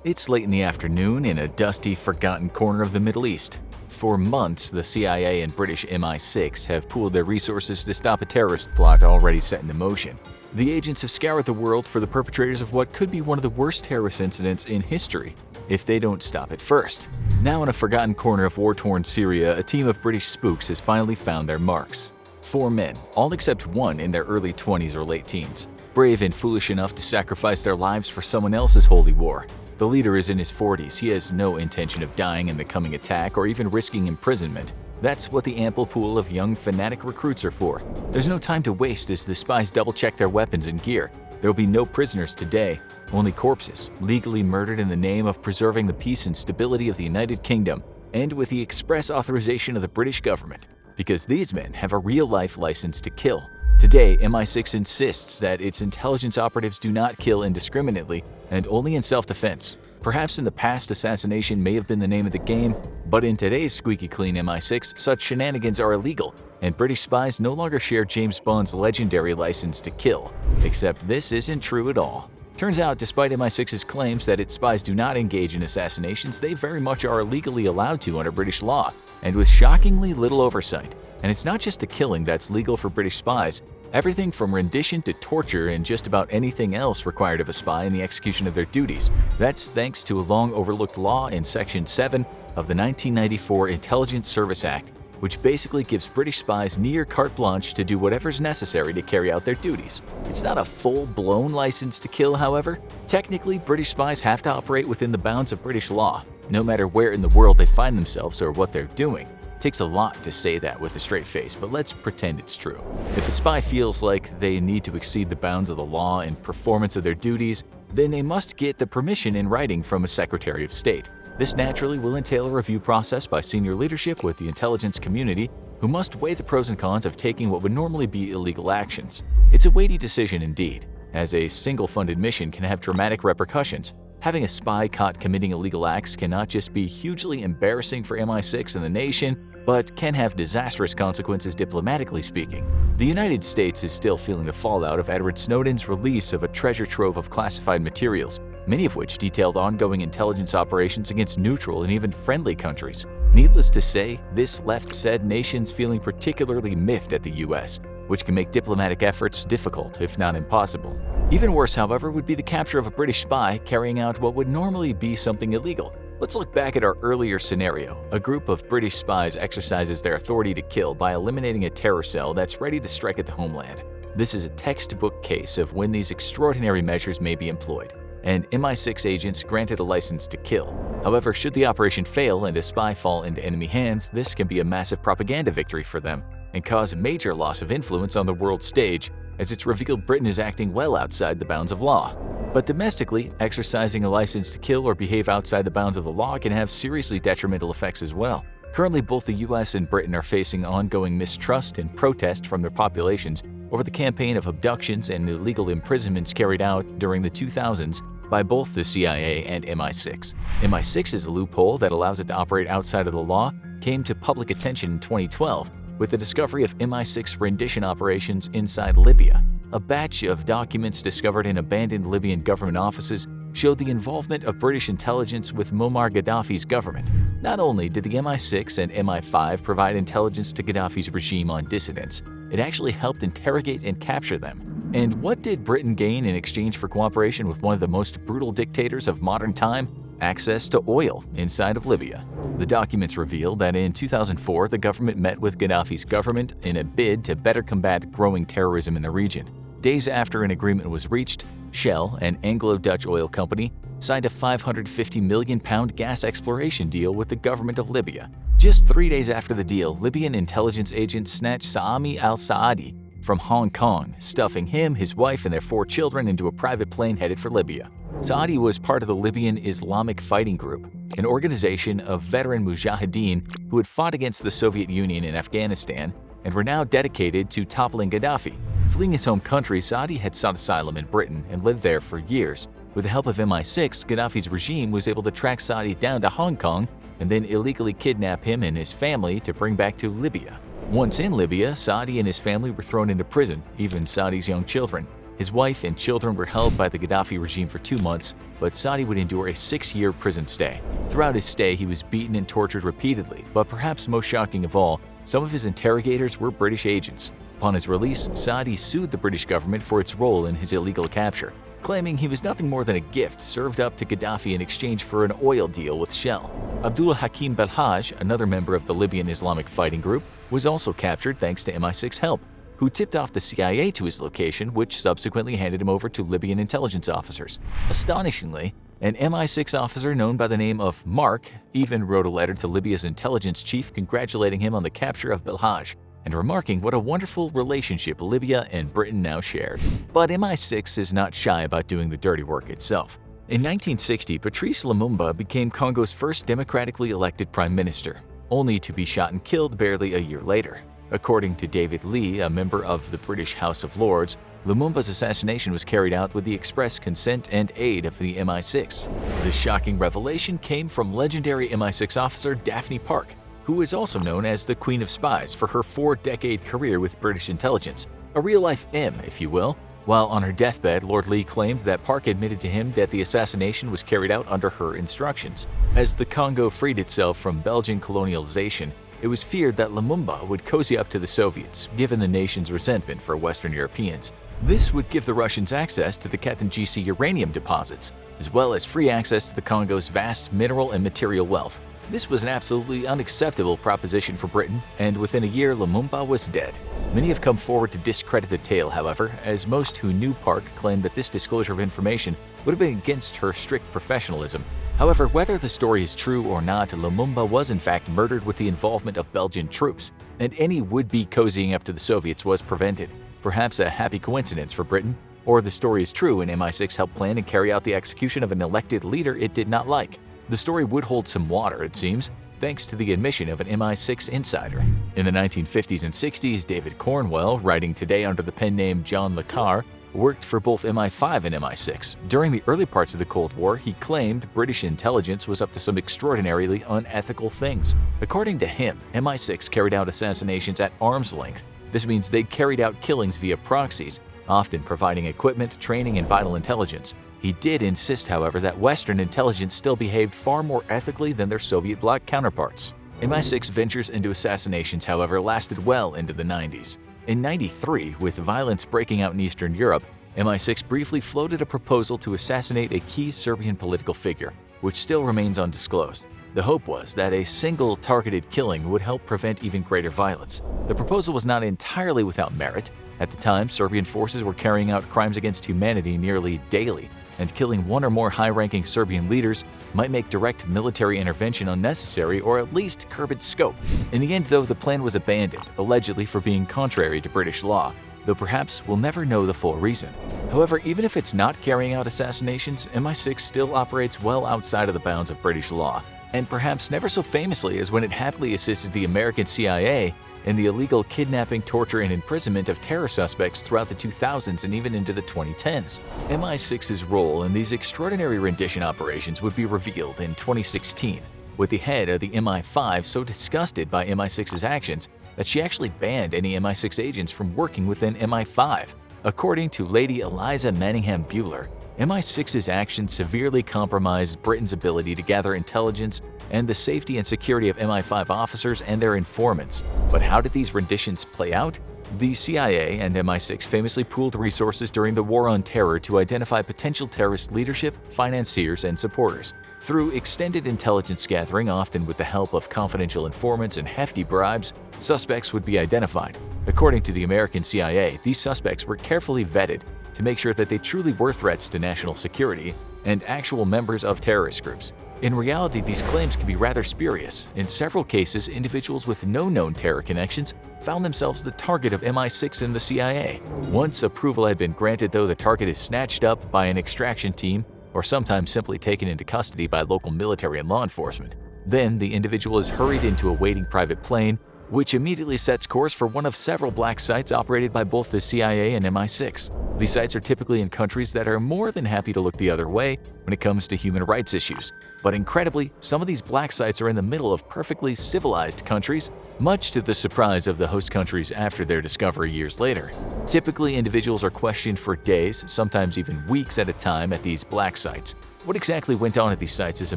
It's late in the afternoon in a dusty, forgotten corner of the Middle East. For months, the CIA and British MI6 have pooled their resources to stop a terrorist plot already set into motion. The agents have scoured the world for the perpetrators of what could be one of the worst terrorist incidents in history, if they don't stop it first. Now in a forgotten corner of war-torn Syria, a team of British spooks has finally found their marks. 4 men, all except one in their early 20s or late teens, brave and foolish enough to sacrifice their lives for someone else's holy war. The leader is in his 40s. He has no intention of dying in the coming attack or even risking imprisonment. That's what the ample pool of young fanatic recruits are for. There's no time to waste as the spies double-check their weapons and gear. There will be no prisoners today, only corpses, legally murdered in the name of preserving the peace and stability of the United Kingdom, and with the express authorization of the British government. Because these men have a real-life license to kill. Today, MI6 insists that its intelligence operatives do not kill indiscriminately and only in self-defense. Perhaps in the past, assassination may have been the name of the game, but in today's squeaky clean MI6, such shenanigans are illegal, and British spies no longer share James Bond's legendary license to kill. Except this isn't true at all. Turns out, despite MI6's claims that its spies do not engage in assassinations, they very much are legally allowed to under British law, and with shockingly little oversight. And it's not just the killing that's legal for British spies. Everything from rendition to torture and just about anything else required of a spy in the execution of their duties. That's thanks to a long-overlooked law in Section 7 of the 1994 Intelligence Service Act, which basically gives British spies near carte blanche to do whatever's necessary to carry out their duties. It's not a full-blown license to kill, however. Technically, British spies have to operate within the bounds of British law, no matter where in the world they find themselves or what they're doing. It takes a lot to say that with a straight face, but let's pretend it's true. If a spy feels like they need to exceed the bounds of the law in performance of their duties, then they must get the permission in writing from a Secretary of State. This naturally will entail a review process by senior leadership with the intelligence community, who must weigh the pros and cons of taking what would normally be illegal actions. It's a weighty decision indeed, as a single-funded mission can have dramatic repercussions. Having a spy caught committing illegal acts can not just be hugely embarrassing for MI6 and the nation, but can have disastrous consequences diplomatically speaking. The United States is still feeling the fallout of Edward Snowden's release of a treasure trove of classified materials, many of which detailed ongoing intelligence operations against neutral and even friendly countries. Needless to say, this left said nations feeling particularly miffed at the US, which can make diplomatic efforts difficult, if not impossible. Even worse, however, would be the capture of a British spy carrying out what would normally be something illegal. Let's look back at our earlier scenario. A group of British spies exercises their authority to kill by eliminating a terror cell that's ready to strike at the homeland. This is a textbook case of when these extraordinary measures may be employed, and MI6 agents granted a license to kill. However, should the operation fail and a spy fall into enemy hands, this can be a massive propaganda victory for them and cause major loss of influence on the world stage, as it's revealed Britain is acting well outside the bounds of law. But domestically, exercising a license to kill or behave outside the bounds of the law can have seriously detrimental effects as well. Currently, both the US and Britain are facing ongoing mistrust and protest from their populations over the campaign of abductions and illegal imprisonments carried out during the 2000s by both the CIA and MI6. MI6's loophole that allows it to operate outside of the law came to public attention in 2012 with the discovery of MI6 rendition operations inside Libya. A batch of documents discovered in abandoned Libyan government offices showed the involvement of British intelligence with Muammar Gaddafi's government. Not only did the MI6 and MI5 provide intelligence to Gaddafi's regime on dissidents, it actually helped interrogate and capture them. And what did Britain gain in exchange for cooperation with one of the most brutal dictators of modern time? Access to oil inside of Libya. The documents reveal that in 2004, the government met with Gaddafi's government in a bid to better combat growing terrorism in the region. Days after an agreement was reached, Shell, an Anglo-Dutch oil company, signed a £550 million gas exploration deal with the government of Libya. Just 3 days after the deal, Libyan intelligence agents snatched Sami al-Saadi from Hong Kong, stuffing him, his wife, and their 4 children into a private plane headed for Libya. Saadi was part of the Libyan Islamic Fighting Group, an organization of veteran mujahideen who had fought against the Soviet Union in Afghanistan and were now dedicated to toppling Gaddafi. Fleeing his home country, Saadi had sought asylum in Britain and lived there for years. With the help of MI6, Gaddafi's regime was able to track Saadi down to Hong Kong and then illegally kidnap him and his family to bring back to Libya. Once in Libya, Saadi and his family were thrown into prison, even Saadi's young children. His wife and children were held by the Gaddafi regime for 2 months, but Saadi would endure a 6-year prison stay. Throughout his stay, he was beaten and tortured repeatedly, but perhaps most shocking of all, some of his interrogators were British agents. Upon his release, Saadi sued the British government for its role in his illegal capture, claiming he was nothing more than a gift served up to Gaddafi in exchange for an oil deal with Shell. Abdul Hakim Belhaj, another member of the Libyan Islamic Fighting Group, was also captured thanks to MI6 help, who tipped off the CIA to his location, which subsequently handed him over to Libyan intelligence officers. Astonishingly, an MI6 officer known by the name of Mark even wrote a letter to Libya's intelligence chief congratulating him on the capture of Belhaj and remarking what a wonderful relationship Libya and Britain now shared. But MI6 is not shy about doing the dirty work itself. In 1960, Patrice Lumumba became Congo's first democratically elected prime minister, only to be shot and killed barely a year later. According to David Lee, a member of the British House of Lords, Lumumba's assassination was carried out with the express consent and aid of the MI6. This shocking revelation came from legendary MI6 officer Daphne Park, who is also known as the Queen of Spies for her 4-decade career with British intelligence, a real-life M, if you will. While on her deathbed, Lord Lee claimed that Park admitted to him that the assassination was carried out under her instructions. As the Congo freed itself from Belgian colonialization, it was feared that Lumumba would cozy up to the Soviets, given the nation's resentment for Western Europeans. This would give the Russians access to the Katangese uranium deposits, as well as free access to the Congo's vast mineral and material wealth. This was an absolutely unacceptable proposition for Britain, and within a year Lumumba was dead. Many have come forward to discredit the tale, however, as most who knew Park claimed that this disclosure of information would have been against her strict professionalism. However, whether the story is true or not, Lumumba was in fact murdered with the involvement of Belgian troops, and any would-be cozying up to the Soviets was prevented. Perhaps a happy coincidence for Britain, or the story is true and MI6 helped plan and carry out the execution of an elected leader it did not like. The story would hold some water, it seems, thanks to the admission of an MI6 insider. In the 1950s and 60s, David Cornwell, writing today under the pen name John Le Carre, worked for both MI5 and MI6. During the early parts of the Cold War, he claimed British intelligence was up to some extraordinarily unethical things. According to him, MI6 carried out assassinations at arm's length. This means they carried out killings via proxies, often providing equipment, training, and vital intelligence. He did insist, however, that Western intelligence still behaved far more ethically than their Soviet bloc counterparts. MI6 ventures into assassinations, however, lasted well into the 90s. In '93, with violence breaking out in Eastern Europe, MI6 briefly floated a proposal to assassinate a key Serbian political figure, which still remains undisclosed. The hope was that a single targeted killing would help prevent even greater violence. The proposal was not entirely without merit. At the time, Serbian forces were carrying out crimes against humanity nearly daily, and killing one or more high-ranking Serbian leaders might make direct military intervention unnecessary or at least curb its scope. In the end, though, the plan was abandoned, allegedly for being contrary to British law, though perhaps we'll never know the full reason. However, even if it's not carrying out assassinations, MI6 still operates well outside of the bounds of British law, and perhaps never so famously as when it happily assisted the American CIA in the illegal kidnapping, torture, and imprisonment of terror suspects throughout the 2000s and even into the 2010s. MI6's role in these extraordinary rendition operations would be revealed in 2016, with the head of the MI5 so disgusted by MI6's actions that she actually banned any MI6 agents from working within MI5. According to Lady Eliza Manningham Bueller, MI6's actions severely compromised Britain's ability to gather intelligence and the safety and security of MI5 officers and their informants. But how did these renditions play out? The CIA and MI6 famously pooled resources during the War on Terror to identify potential terrorist leadership, financiers, and supporters. Through extended intelligence gathering, often with the help of confidential informants and hefty bribes, suspects would be identified. According to the American CIA, these suspects were carefully vetted to make sure that they truly were threats to national security and actual members of terrorist groups. In reality, these claims can be rather spurious. In several cases, individuals with no known terror connections found themselves the target of MI6 and the CIA. Once approval had been granted, though, the target is snatched up by an extraction team or sometimes simply taken into custody by local military and law enforcement. Then, the individual is hurried into a waiting private plane which immediately sets course for one of several black sites operated by both the CIA and MI6. These sites are typically in countries that are more than happy to look the other way when it comes to human rights issues. But incredibly, some of these black sites are in the middle of perfectly civilized countries, much to the surprise of the host countries after their discovery years later. Typically, individuals are questioned for days, sometimes even weeks at a time at these black sites. What exactly went on at these sites is a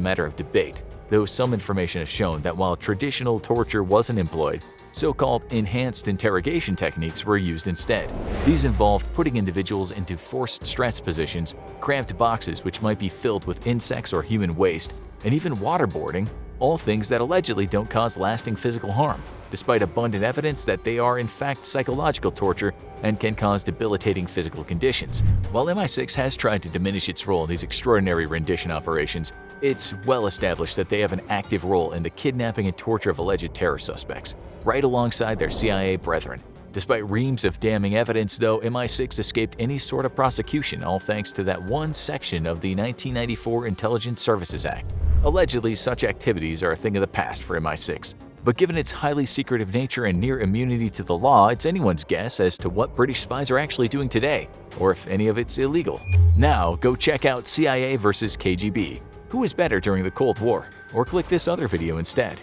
matter of debate, though some information has shown that while traditional torture wasn't employed, so-called enhanced interrogation techniques were used instead. These involved putting individuals into forced stress positions, cramped boxes which might be filled with insects or human waste, and even waterboarding, all things that allegedly don't cause lasting physical harm, despite abundant evidence that they are in fact psychological torture and can cause debilitating physical conditions. While MI6 has tried to diminish its role in these extraordinary rendition operations, it's well established that they have an active role in the kidnapping and torture of alleged terror suspects, right alongside their CIA brethren. Despite reams of damning evidence, though, MI6 escaped any sort of prosecution, all thanks to that one section of the 1994 Intelligence Services Act. Allegedly, such activities are a thing of the past for MI6. But given its highly secretive nature and near immunity to the law, it's anyone's guess as to what British spies are actually doing today, or if any of it's illegal. Now, go check out CIA versus KGB. Who is better during the Cold War? Or click this other video instead.